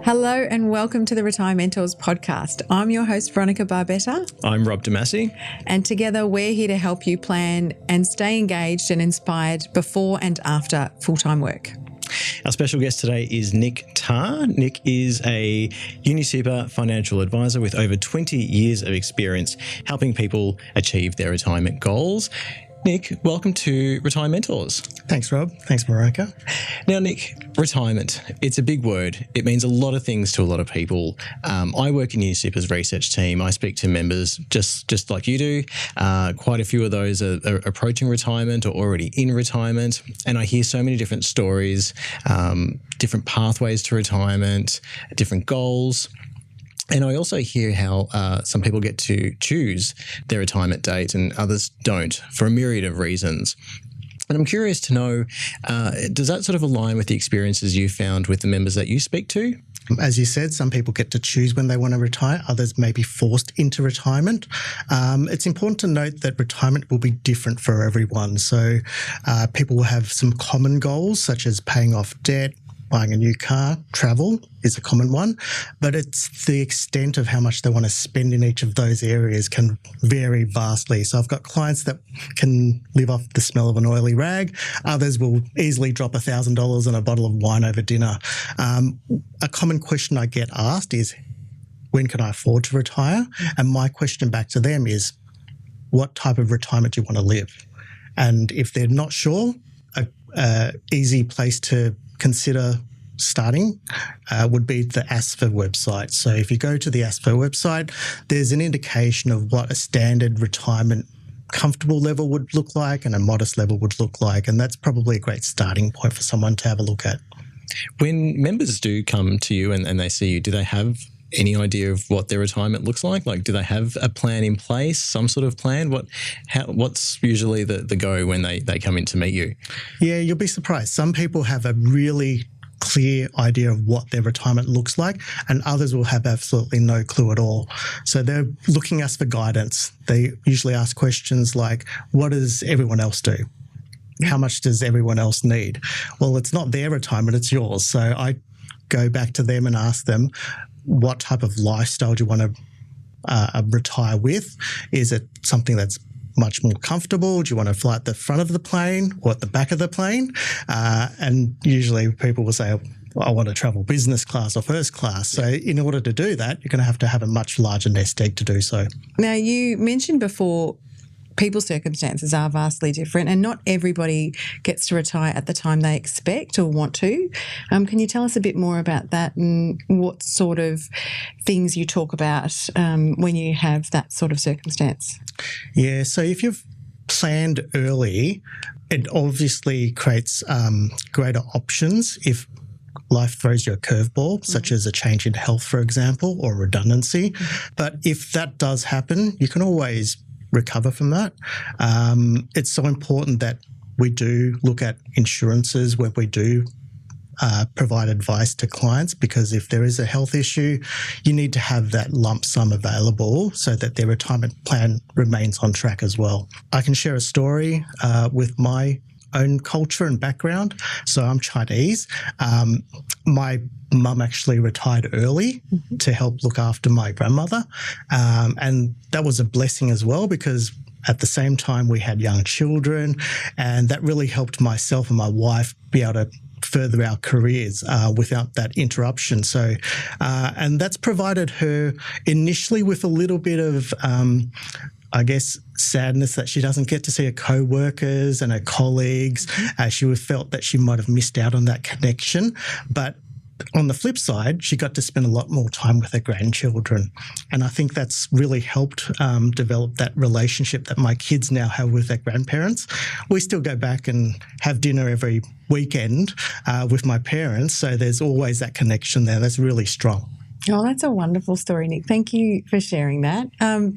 Hello and welcome to the RetireMentors podcast. I'm your host, Veronica Barbetta. I'm Rob Demasi. And together we're here to help you plan and stay engaged and inspired before and after full-time work. Our special guest today is Nick Tarr. Nick is a UniSuper Financial Adviser with over 20 years of experience helping people achieve their retirement goals. Nick, welcome to RetireMentors. Thanks, Rob. Thanks, Veronica. Now, Nick, retirement, it's a big word. It means a lot of things to a lot of people. I work in UniSuper's research team. I speak to members just like you do. Quite a few of those are approaching retirement or already in retirement. And I hear so many different stories, different pathways to retirement, different goals. And I also hear how some people get to choose their retirement date and others don't for a myriad of reasons. And I'm curious to know, does that sort of align with the experiences you found with the members that you speak to? As you said, some people get to choose when they want to retire. Others may be forced into retirement. It's important to note that retirement will be different for everyone. So people will have some common goals, such as paying off debt, buying a new car. Travel is a common one, but it's the extent of how much they want to spend in each of those areas can vary vastly. So I've got clients that can live off the smell of an oily rag. Others will easily drop $1,000 on a bottle of wine over dinner. A common question I get asked is, when can I afford to retire? And my question back to them is, what type of retirement do you want to live? And if they're not sure, a easy place to consider starting would be the ASFA website. So if you go to the ASFA website, there's an indication of what a standard retirement comfortable level would look like and a modest level would look like. And that's probably a great starting point for someone to have a look at. When members do come to you and they see you, do they have any idea of what their retirement looks like? Like, do they have a plan in place, some sort of plan? What's usually the go when they come in to meet you? Yeah, you'll be surprised. Some people have a really clear idea of what their retirement looks like, and others will have absolutely no clue at all. So they're looking us for guidance. They usually ask questions like, what does everyone else do? How much does everyone else need? Well, it's not their retirement, it's yours. So I go back to them and ask them, what type of lifestyle do you want to retire with? Is it something that's much more comfortable? Do you want to fly at the front of the plane or at the back of the plane? And usually people will say, I want to travel business class or first class. So in order to do that, you're going to have a much larger nest egg to do so. Now, you mentioned before people's circumstances are vastly different and not everybody gets to retire at the time they expect or want to. Can you tell us a bit more about that and what sort of things you talk about when you have that sort of circumstance? Yeah, so if you've planned early, it obviously creates greater options if life throws you a curveball, such as a change in health, for example, or redundancy. But if that does happen, you can always recover from that. It's so important that we do look at insurances when we do provide advice to clients, because if there is a health issue, you need to have that lump sum available so that their retirement plan remains on track as well. I can share a story with my own culture and background. So I'm Chinese. My mum actually retired early to help look after my grandmother. And that was a blessing as well, because at the same time we had young children, and that really helped myself and my wife be able to further our careers without that interruption. So, and that's provided her initially with a little bit of I guess, sadness that she doesn't get to see her co-workers and her colleagues. She felt that she might have missed out on that connection. But on the flip side, she got to spend a lot more time with her grandchildren. And I think that's really helped develop that relationship that my kids now have with their grandparents. We still go back and have dinner every weekend with my parents. So there's always that connection there. That's really strong. Oh, that's a wonderful story, Nick. Thank you for sharing that.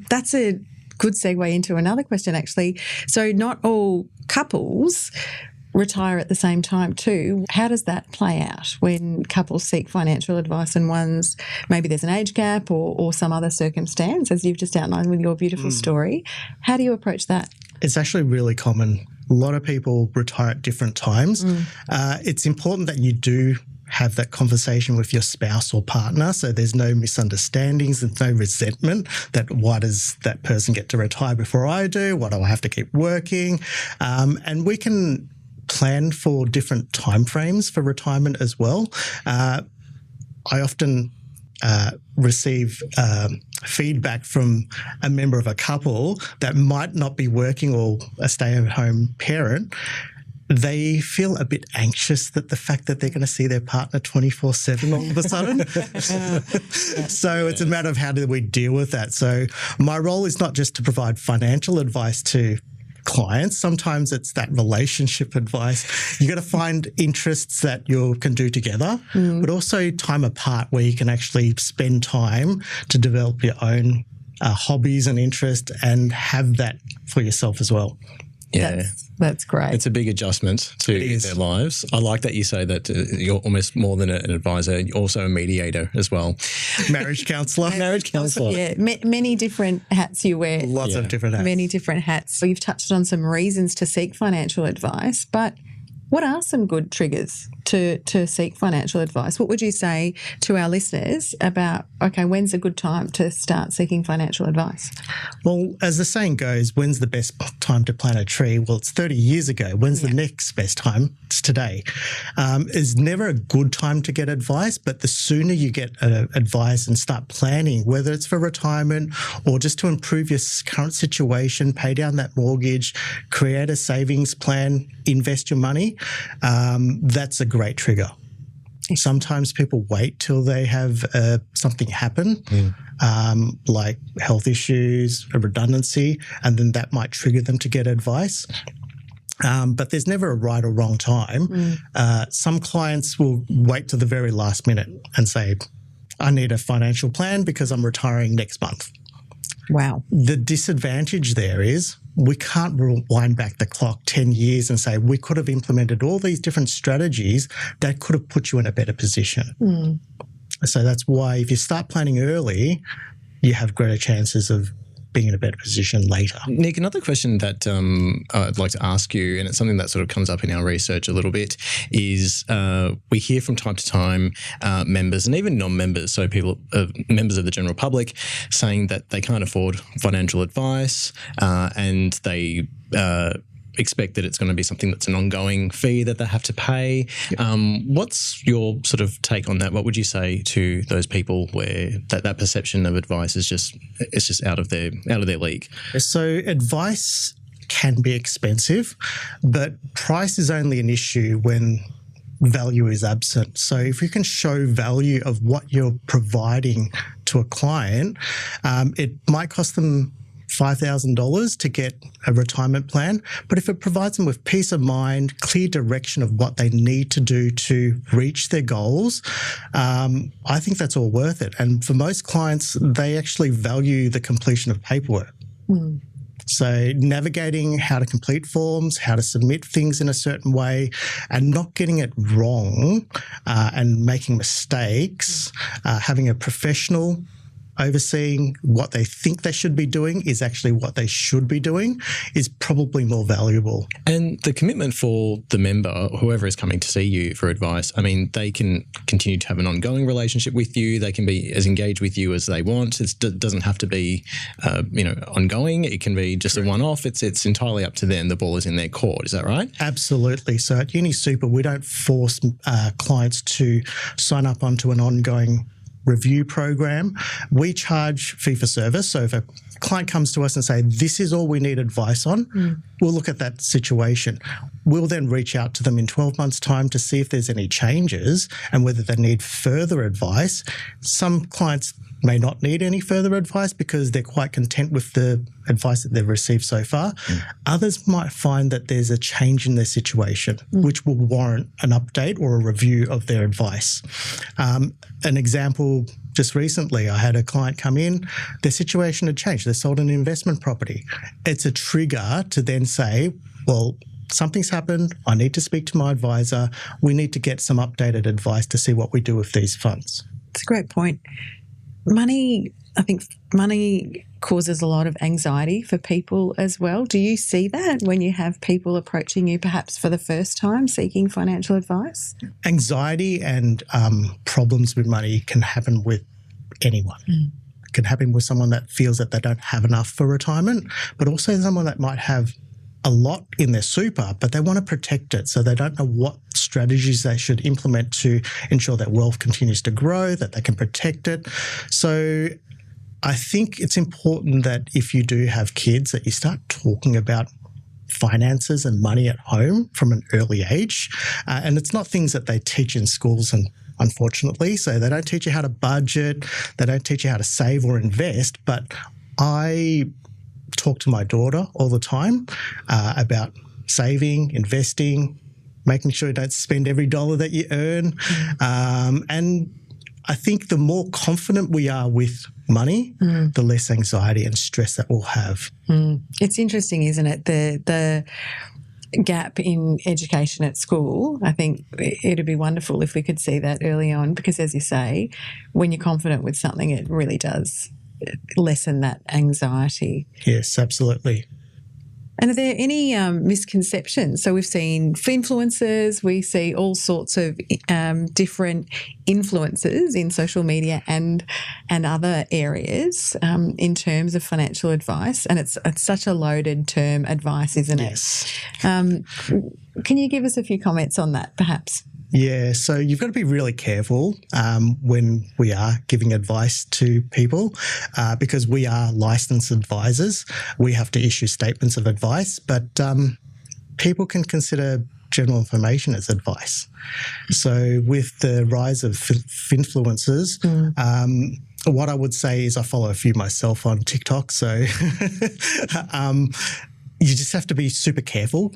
That's a good segue into another question, actually. So not all couples retire at the same time too. How does that play out when couples seek financial advice and one's, maybe there's an age gap or some other circumstance, as you've just outlined with your beautiful story? How do you approach that? It's actually really common. A lot of people retire at different times. It's important that you do have that conversation with your spouse or partner, so there's no misunderstandings, there's no resentment that why does that person get to retire before I do? Why do I have to keep working? And we can plan for different timeframes for retirement as well. I often receive feedback from a member of a couple that might not be working or a stay-at-home parent. They feel a bit anxious that the fact that they're going to see their partner 24/7 all of a sudden. So it's a matter of how do we deal with that. So my role is not just to provide financial advice to clients. Sometimes it's that relationship advice. You got to find interests that you can do together, but also time apart where you can actually spend time to develop your own hobbies and interests and have that for yourself as well. Yeah. That's great. It's a big adjustment to their lives. I like that you say that you're almost more than an advisor, you're also a mediator as well. Marriage counsellor. Marriage counsellor. Yeah, many different hats you wear. Lots of different hats. Many different hats. So you've touched on some reasons to seek financial advice, but what are some good triggers to seek financial advice? What would you say to our listeners about, okay, when's a good time to start seeking financial advice? Well, as the saying goes, when's the best time to plant a tree? Well, it's 30 years ago. When's the next best time? It's today. It's never a good time to get advice, but the sooner you get advice and start planning, whether it's for retirement or just to improve your current situation, pay down that mortgage, create a savings plan, invest your money, that's a great trigger. Sometimes people wait till they have something happen, like health issues, a redundancy, and then that might trigger them to get advice. But there's never a right or wrong time. Some clients will wait till the very last minute and say, I need a financial plan because I'm retiring next month. Wow. The disadvantage there is we can't rewind back the clock 10 years and say we could have implemented all these different strategies that could have put you in a better position. So that's why if you start planning early, you have greater chances of being in a better position later. Nick, another question that I'd like to ask you, and it's something that sort of comes up in our research a little bit, is we hear from time to time members and even non-members, so people, members of the general public, saying that they can't afford financial advice and they expect that it's going to be something that's an ongoing fee that they have to pay. What's your sort of take on that? What would you say to those people where that perception of advice is just out of their league? So advice can be expensive, but price is only an issue when value is absent. So if you can show value of what you're providing to a client, it might cost them $5,000 to get a retirement plan. But if it provides them with peace of mind, clear direction of what they need to do to reach their goals, I think that's all worth it. And for most clients, they actually value the completion of paperwork. So navigating how to complete forms, how to submit things in a certain way and not getting it wrong and making mistakes, having a professional overseeing what they think they should be doing is actually what they should be doing is probably more valuable. And the commitment for the member, whoever is coming to see you for advice, I mean, they can continue to have an ongoing relationship with you. They can be as engaged with you as they want. It doesn't have to be, ongoing. It can be just a one-off. It's entirely up to them. The ball is in their court. Is that right? Absolutely. So at UniSuper, we don't force clients to sign up onto an ongoing review program. We charge fee for service. So if a client comes to us and say, this is all we need advice on, we'll look at that situation. We'll then reach out to them in 12 months' time to see if there's any changes and whether they need further advice. Some clients may not need any further advice because they're quite content with the advice that they've received so far. Others might find that there's a change in their situation, which will warrant an update or a review of their advice. An example, just recently, I had a client come in, their situation had changed. They sold an investment property. It's a trigger to then say, well, something's happened. I need to speak to my advisor. We need to get some updated advice to see what we do with these funds. It's a great point. I think money causes a lot of anxiety for people as well. Do you see that when you have people approaching you perhaps for the first time seeking financial advice? Anxiety and problems with money can happen with anyone. It can happen with someone that feels that they don't have enough for retirement, but also someone that might have a lot in their super, but they want to protect it. So they don't know what strategies they should implement to ensure that wealth continues to grow, that they can protect it. So I think it's important that if you do have kids, that you start talking about finances and money at home from an early age. And it's not things that they teach in schools, and unfortunately. So they don't teach you how to budget. They don't teach you how to save or invest. But I talk to my daughter all the time about saving, investing, making sure you don't spend every dollar that you earn. And I think the more confident we are with money, the less anxiety and stress that we'll have. It's interesting, isn't it? The gap in education at school. I think it'd be wonderful if we could see that early on, because as you say, when you're confident with something, it really does lessen that anxiety. Yes, absolutely. And are there any misconceptions? So we've seen influencers, we see all sorts of different influences in social media and other areas in terms of financial advice. And it's such a loaded term, advice, isn't it? Yes. Can you give us a few comments on that, perhaps? Yeah, so you've got to be really careful when we are giving advice to people because we are licensed advisors. We have to issue statements of advice, but people can consider general information as advice. So with the rise of influencers, what I would say is I follow a few myself on TikTok, so you just have to be super careful,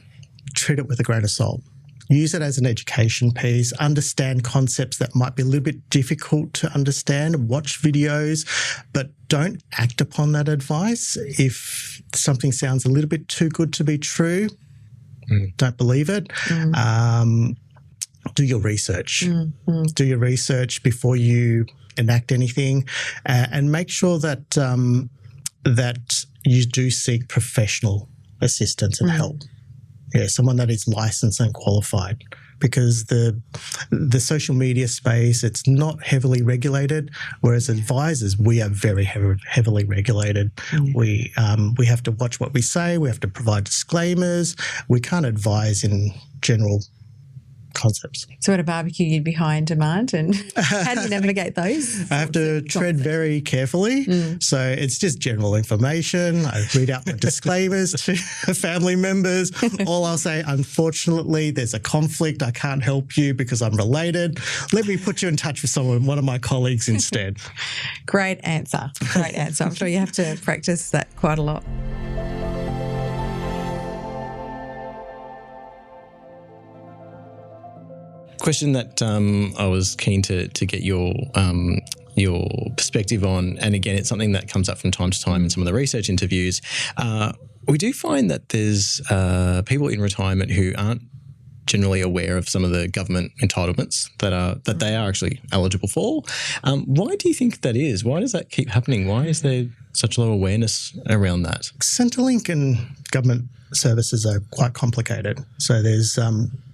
treat it with a grain of salt. Use it as an education piece, understand concepts that might be a little bit difficult to understand, watch videos, but don't act upon that advice. If something sounds a little bit too good to be true, don't believe it. Do your research. Do your research before you enact anything, and make sure that that you do seek professional assistance and help. Yeah, someone that is licensed and qualified, because the social media space, it's not heavily regulated, whereas advisors, we are very heavily regulated. We have to watch what we say. We have to provide disclaimers. We can't advise in general concepts. So at a barbecue, you'd be high in demand, and how do you navigate those? I have to tread very carefully. So it's just general information. I read out my disclaimers to family members. All I'll say, unfortunately, there's a conflict. I can't help you because I'm related. Let me put you in touch with one of my colleagues instead. Great answer. Great answer. I'm sure you have to practice that quite a lot. Question that I was keen to get your perspective on, and again, it's something that comes up from time to time in some of the research interviews. We do find that there's people in retirement who aren't generally aware of some of the government entitlements that they are actually eligible for. Why do you think that is? Why does that keep happening? Why is there such low awareness around that? Centrelink and government services are quite complicated. So there's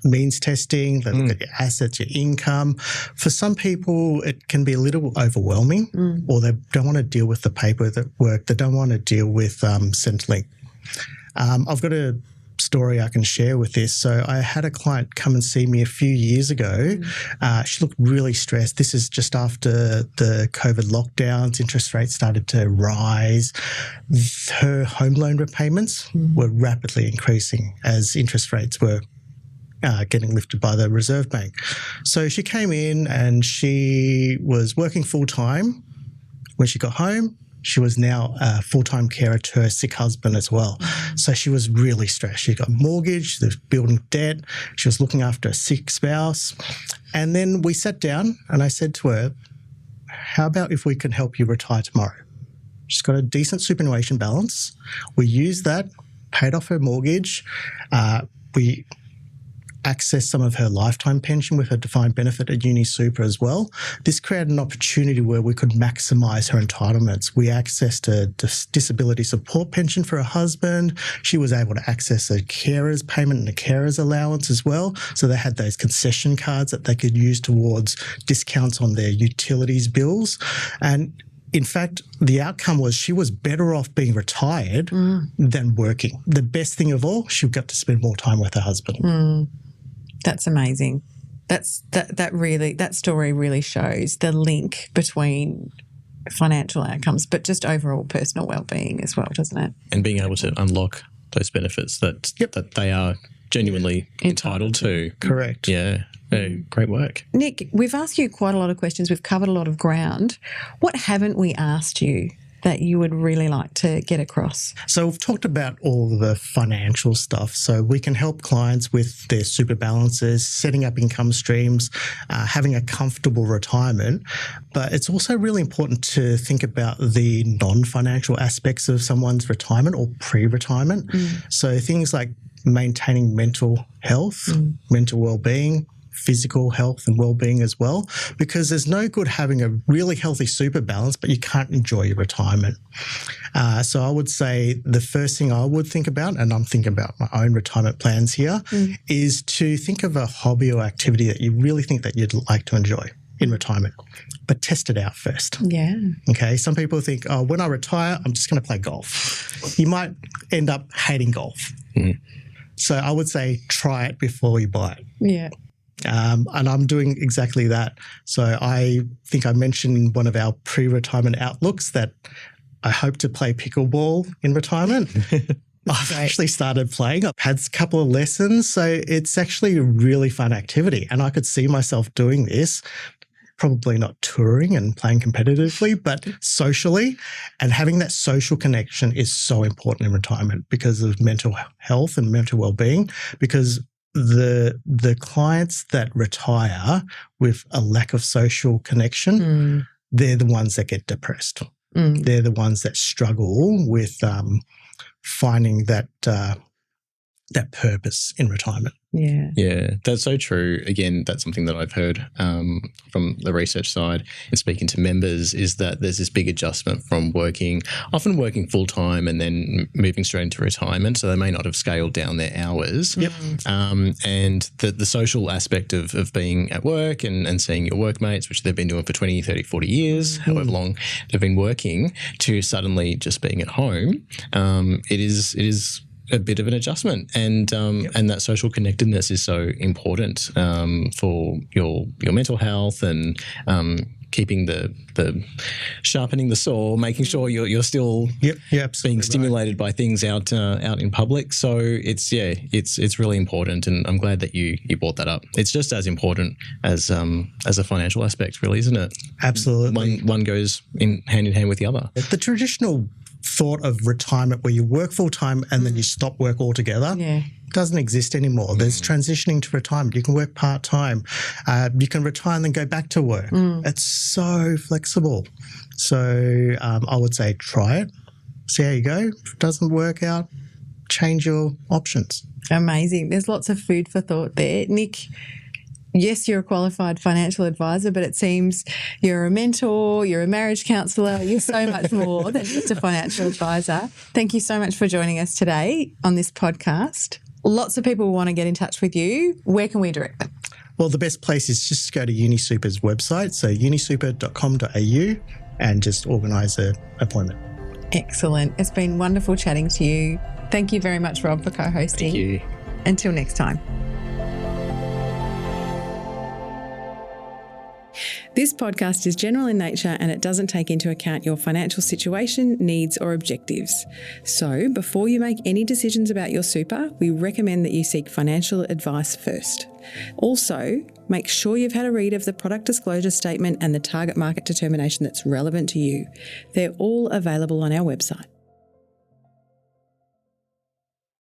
means testing, they look at your assets, your income. For some people, it can be a little overwhelming, or they don't want to deal with the paperwork. They don't want to deal with Centrelink. I've got a story I can share with this. So I had a client come and see me a few years ago. She looked really stressed. This is just after the COVID lockdowns. Interest rates started to rise. Her home loan repayments were rapidly increasing as interest rates were getting lifted by the Reserve Bank. So she came in and she was working full-time. When she got home, she was now a full-time carer to her sick husband as well. So she was really stressed. She got mortgage, she was building debt, she was looking after a sick spouse. And then we sat down and I said to her, how about if we can help you retire tomorrow? She's got a decent superannuation balance. We used that, paid off her mortgage. We access some of her lifetime pension with her defined benefit at UniSuper as well. This created an opportunity where we could maximise her entitlements. We accessed a disability support pension for her husband. She was able to access a carer's payment and a carer's allowance as well. So they had those concession cards that they could use towards discounts on their utilities bills. And in fact, the outcome was she was better off being retired than working. The best thing of all, she got to spend more time with her husband. That's amazing. That story really shows the link between financial outcomes, but just overall personal well-being as well, doesn't it? And being able to unlock those benefits that they are genuinely entitled to. Correct. Yeah. Great work. Nick, we've asked you quite a lot of questions. We've covered a lot of ground. What haven't we asked you that you would really like to get across? So we've talked about all the financial stuff. So we can help clients with their super balances, setting up income streams, having a comfortable retirement. But it's also really important to think about the non-financial aspects of someone's retirement or pre-retirement. So things like maintaining mental health, mental well-being, physical health and well-being as well, because there's no good having a really healthy super balance, but you can't enjoy your retirement. So I would say the first thing I would think about, and I'm thinking about my own retirement plans here, is to think of a hobby or activity that you really think that you'd like to enjoy in retirement, but test it out first. Yeah. Okay. Some people think, oh, when I retire, I'm just going to play golf. You might end up hating golf. So I would say try it before you buy it. Yeah. And I'm doing exactly that. So I think I mentioned in one of our pre-retirement outlooks that I hope to play pickleball in retirement. I've actually started playing. I've had a couple of lessons. So it's actually a really fun activity. And I could see myself doing this, probably not touring and playing competitively, but socially. And having that social connection is so important in retirement because of mental health and mental well-being, because the clients that retire with a lack of social connection, they're the ones that get depressed. They're the ones that struggle with finding that purpose in retirement. Yeah, that's so true. Again, that's something that I've heard from the research side and speaking to members is that there's this big adjustment from often working full time and then moving straight into retirement. So they may not have scaled down their hours. And the social aspect of being at work and seeing your workmates, which they've been doing for 20, 30, 40 years, however long they've been working, to suddenly just being at home, it is a bit of an adjustment, and that social connectedness is so important for your mental health and keeping the sharpening the saw, making sure you're still being stimulated by things out in public. So it's really important, and I'm glad that you brought that up. It's just as important as a financial aspect, really, isn't it? Absolutely. One goes in hand with the other. The traditional thought of retirement where you work full time and then you stop work altogether doesn't exist anymore. There's transitioning to retirement. You can work part time. You can retire and then go back to work. It's so flexible. So I would say try it. See how you go. If it doesn't work out, change your options. Amazing. There's lots of food for thought there. Nick, yes, you're a qualified financial advisor, but it seems you're a mentor, you're a marriage counsellor, you're so much more than just a financial advisor. Thank you so much for joining us today on this podcast. Lots of people want to get in touch with you. Where can we direct them? Well, the best place is just to go to UniSuper's website, so unisuper.com.au, and just organise an appointment. Excellent. It's been wonderful chatting to you. Thank you very much, Rob, for co-hosting. Thank you. Until next time. This podcast is general in nature and it doesn't take into account your financial situation, needs or objectives. So before you make any decisions about your super, we recommend that you seek financial advice first. Also, make sure you've had a read of the product disclosure statement and the target market determination that's relevant to you. They're all available on our website.